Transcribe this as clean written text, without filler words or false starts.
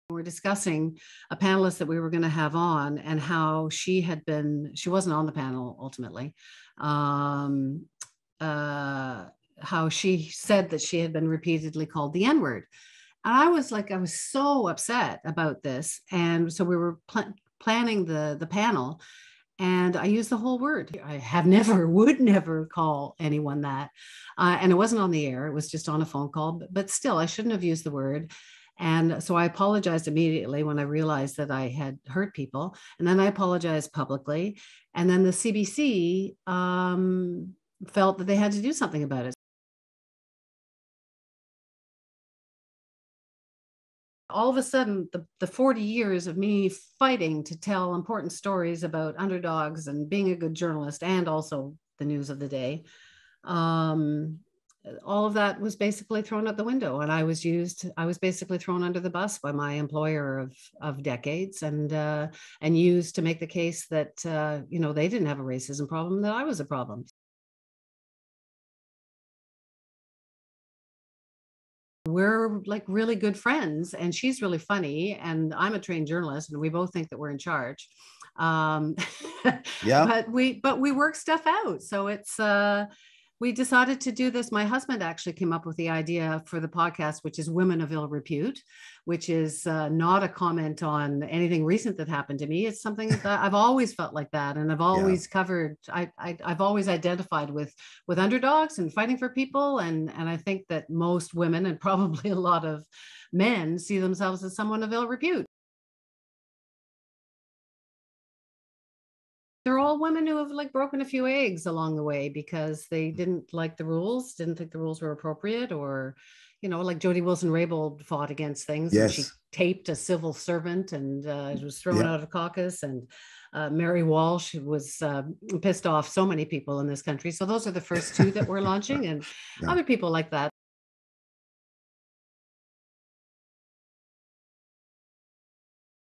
We're discussing a panelist that we were going to have on and how she wasn't on the panel ultimately. Um, how she said that she had been repeatedly called the N-word. And I was so upset about this. And so we were planning the panel, and I used the whole word. I have never, would never call anyone that. And it wasn't on the air. It was just on a phone call, but still, I shouldn't have used the word. And so I apologized immediately when I realized that I had hurt people. And then I apologized publicly. And then the CBC felt that they had to do something about it. All of a sudden, the 40 years of me fighting to tell important stories about underdogs and being a good journalist and also the news of the day, all of that was basically thrown out the window, and I was basically thrown under the bus by my employer of decades, and used to make the case that they didn't have a racism problem, that I was a problem. We're like really good friends, and she's really funny, and I'm a trained journalist, and we both think that we're in charge. Yeah. But we work stuff out. So it's we decided to do this. My husband actually came up with the idea for the podcast, which is Women of Ill Repute, which is not a comment on anything recent that happened to me. It's something that I've always felt like that. And I've always covered, I've always identified with underdogs and fighting for people. And I think that most women, and probably a lot of men, see themselves as someone of ill repute. They're all women who have like broken a few eggs along the way because they didn't like the rules, didn't think the rules were appropriate, or, like Jody Wilson-Raybould fought against things. Yes. And she taped a civil servant and was thrown out of caucus. And Mary Walsh was pissed off so many people in this country. So those are the first two that we're launching, and other people like that.